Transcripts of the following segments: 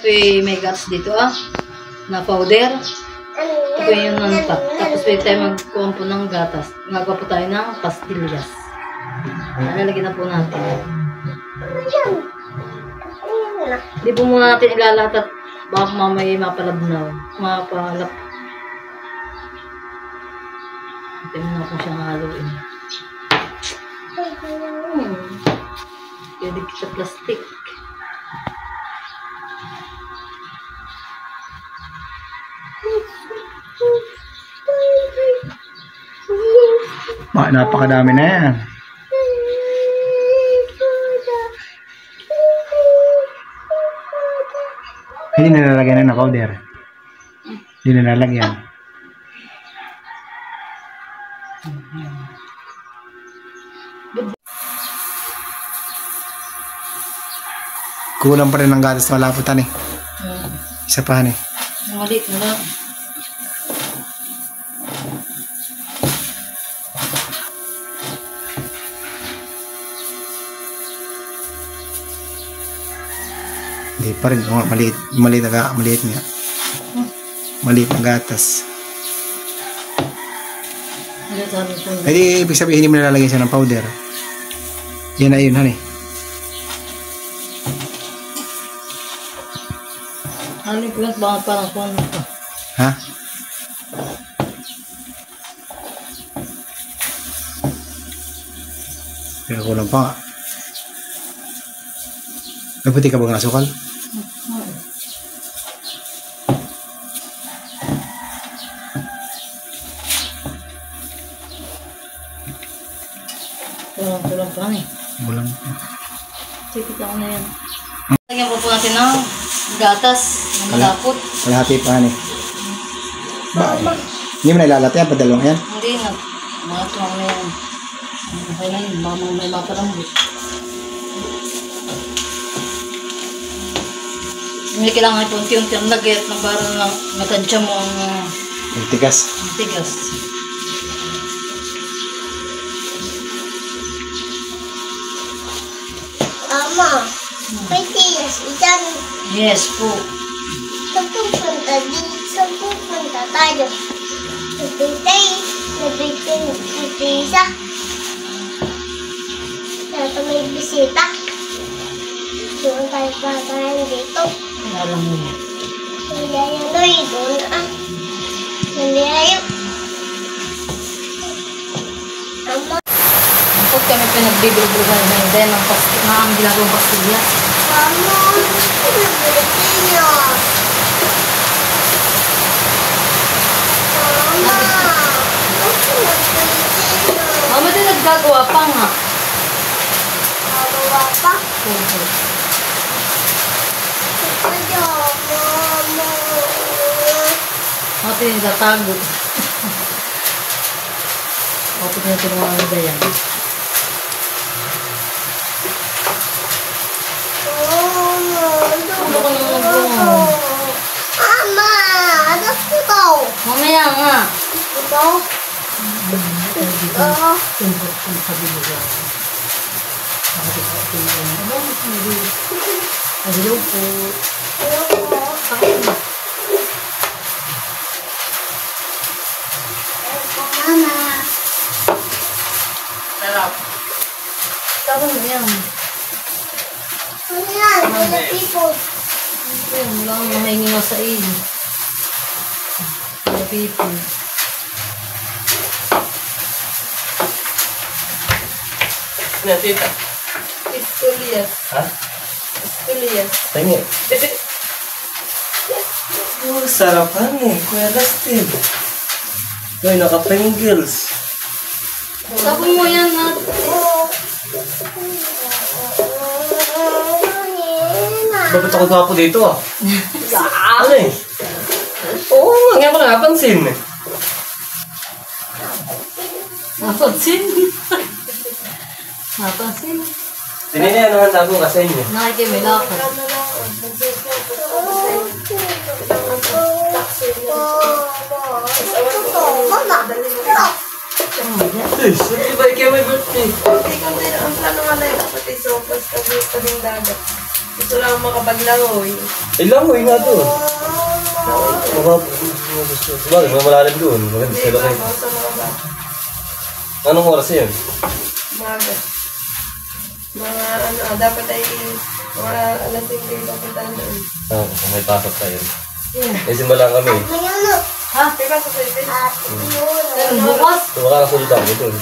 po may gatas dito na powder. Ito po yung non-fat. Tapos pwede tayo magkuhan po ng gatas. Magawa po tayo ng pastillas. Lalagyan na po natin. Hindi po muna natin ilalahat at baka mamay mapalabnaw. Mapalap. Ito muna po siyang haluin. Pwede sa plastic. Napakadami na yan. Hindi nilalagyan na powder. Hindi nilalagyan. Kulang pa rin ng gatas na malaputan eh. Isa pa eh. Maliit na lang. Hindi pa rin. Maliit nga. Maliit na gatas. Hindi, ibig sabihin hindi mo nalalagay siya ng powder. Yan na yun, honey. Ano yung kulat bakit parang kuhan ito? Ha? Pero kulang pa nga. May puti ka ba ng asukal? Kulang pa eh. Kulang. Sikit ako na yan. Lagyan po natin ng gatas na malapot. Kalahati pa eh. Hindi mo na ilalat yan, padalong yan? Hindi na. Mga tuwang na yan. Okay na yun. Baka may mapalambot. Hindi kailangan ito unti-unti ang lagit na parang matansya mo ang tigas. tigas. Mama, may tigas iyan. Yes po. Saan pupunta tayo? Nagpipisa. Ito may bisita. Doon tayo patayan dito. Alam mo yan. Hindi ayaw doy. Doon Hindi ayaw. Ama. Kapag kami pinagbibilbugan na hindi ng ginagawang pastillas. Mama, nabalitin niyo. Mama, nabalitin niyo. Mama din naggagawa pa nga. Nagawa pa? Oo. Ayaw, Mama. Mati din nagtatago. Kapag na tinuwang na yan. Ano ka naman nagbuha? Mama, ano ito? Mamaya nga. Ito? Hello po. Mama. Sarap. Tama na yan. Ano yan? Mga people. Wala kang mahingi nga sa iyo. Mga people. Ano, tita? Esculias. Ha? Esculias. Tingin. Oh, sarapan eh. Kuya Dustin. Uy, naka-pringles. Tapos mo yan na. Bakit ako gwapo dito ah? Ano eh? Oo, ngayon ko nakapansin eh. Napansin. Napansin. Tininihan naman ako ka sa inyo. Nakikimila ko. Mama. Uy, sabi ba ikaw may birthday? Okay, kung din ang plano nga na yung kapatid sopas, kasi ito din dagat. Gusto lang makapaglangoy. Eh, langoy nga doon. Bakit? Malalim doon. Maganda Hindi, sila kayo. babaw sa mga bata. Anong oras yun? Umaga. Mga dapat ay mga alas 5 yung papuntahan doon. Kung may pasok tayo. Eh, simula kami. Mayuno. Ha? May pasok sa ito. Ate Mayuno. Pero bukas? So, makakasulta ako doon.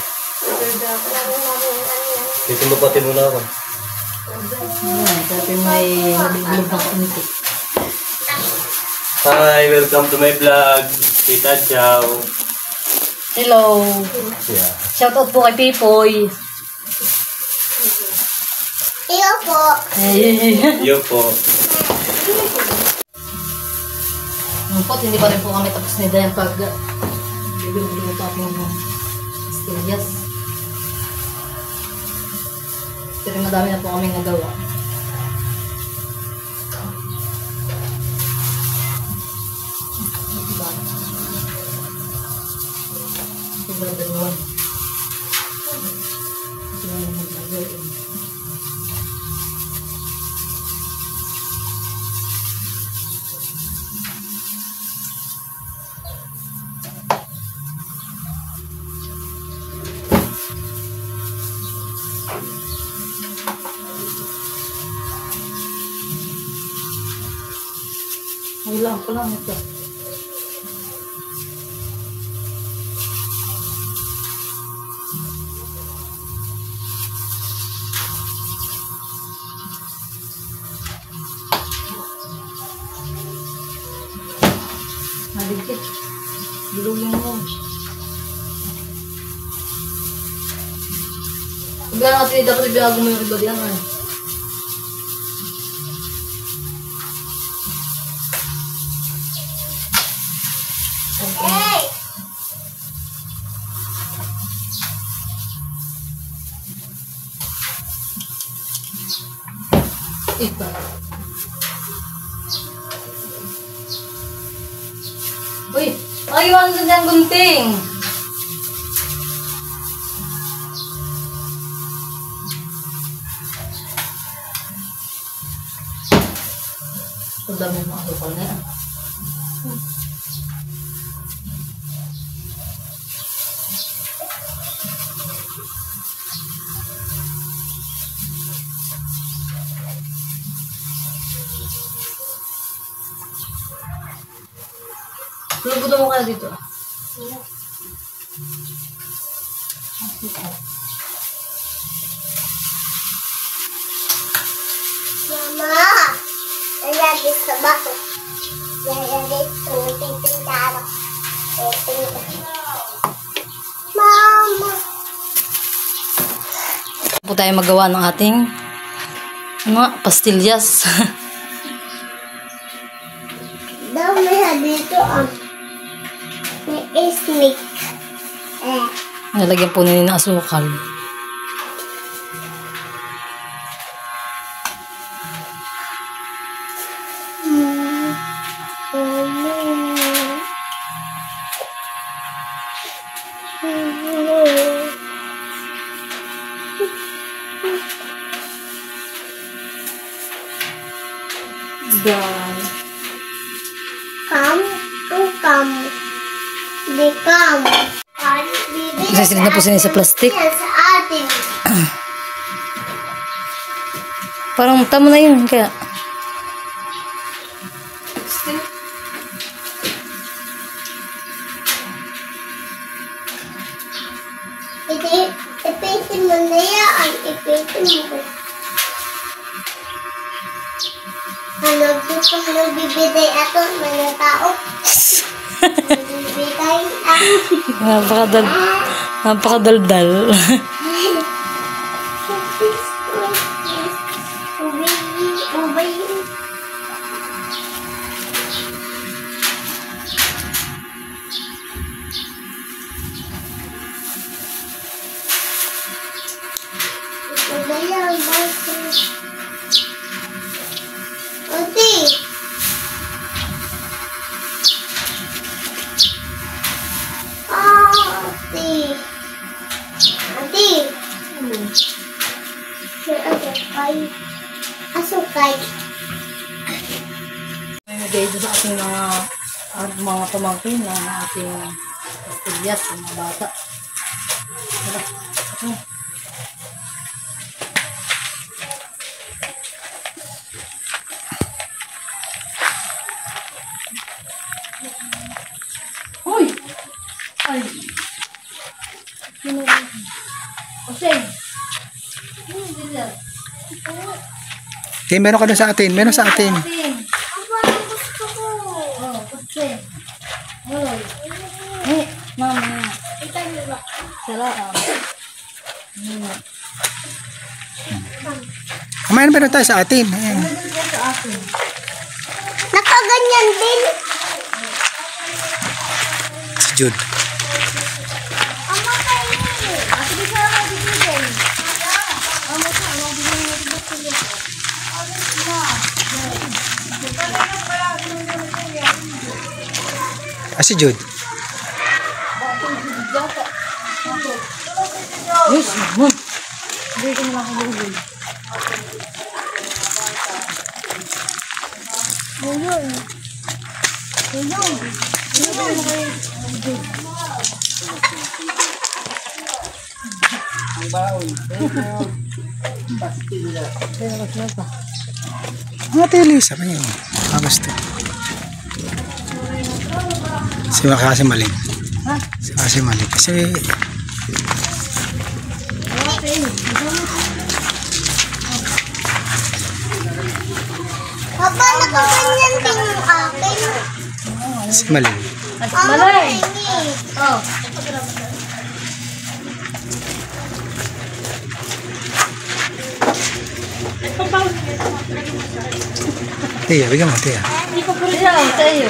Dito mo pati muna ako. Ayan, dati may nabiblog ng kunti. Hi, welcome to my vlog. Tita Chow. Hello. Yeah. Shoutout po kay Pipoy. Iyo po. Hey. Yo po. Lungkot, hindi pa rin po kami tapos ni Dayan pag bibili po ating pastillas. Pero madami na po kaming nagawa. Dalawan. Wala ko lang ito. Maligit. Bilugin mo. Bigla natin dapat ibinago mo yung iba diyan. Hey! Iba. Uy! Ayawan doon yung gunting! Ang dami mga asukal na yan. Lulubudo mo kaya dito. Mama! Nalagay sa bato. Nalagay sa natitindaro. Mama! Po tayo magawa ng ating pastillas. Daw may dito may snake. Nalagyan po nila ng asukal. Come. Di come. Isasilid na po sila sa plastic. Yan sa atin. Parang tama na yun. Kaya Ipitin mo na yan. Ipitin mo. Ano gusto mo nagbibigay ato mga tao? Nagbibigay napakadaldal. Ubay. Ubay ang baso. Ate. Ate. Ate. bigay doon sa ating mga pamangkin na ating pastillas, mga bata. Tara. Hoy! Ay! Okay. Okay, meron ka doon sa atin. Meron sa atin. Gusto ko. Oh, okay. Hoy. Eh, mama. Ito niyo ba? Salaam. Kumain meron tayo sa atin. Ayan. Nakaganyan din. Si Jude. Ama kayo. Ate di ka ako bibigyan. Ama ka, ako bibigyan mo sila. Si Jude. Yes, mama. Hindi ko na nakabulol. Ate Elisa, ano yun? Gusto. Si Kasi mali. Si Kasi mali. Kasi Papa, nakaganyan din yung akin. si mali. Malay. Oh. Tia, bigyan mo, Tia. Siya, sa iyo.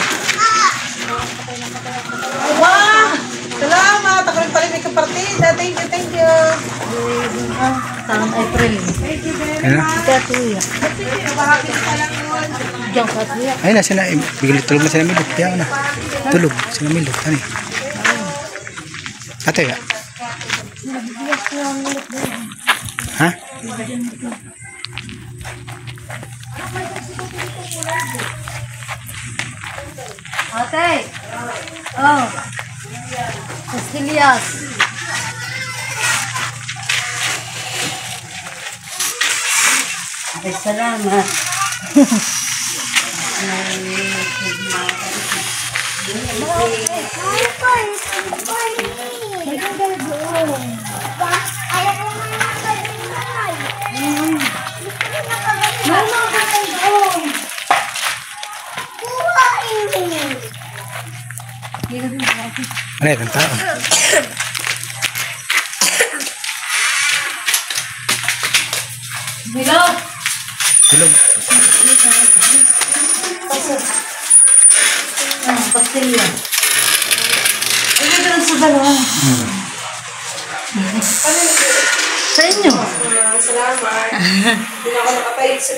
Wow! Salamat! Ako rin pala may kapartida. Thank you, thank you. Taon April. Ano? Kaya tuya. Diyan ka tuya. Ayun na, sila, bigyan tulog na sila Milot. Kaya na. Tulog, sila Milot. Ano eh? Ate, ha? Ate. Oh. Pastillas. Ay, salamat. Ano yun, ang tao? Bilog. Tulog. Pastillas. Ay, ganun sa dalawa. Sa inyo. Salamat. Hindi na ako nakapalit sa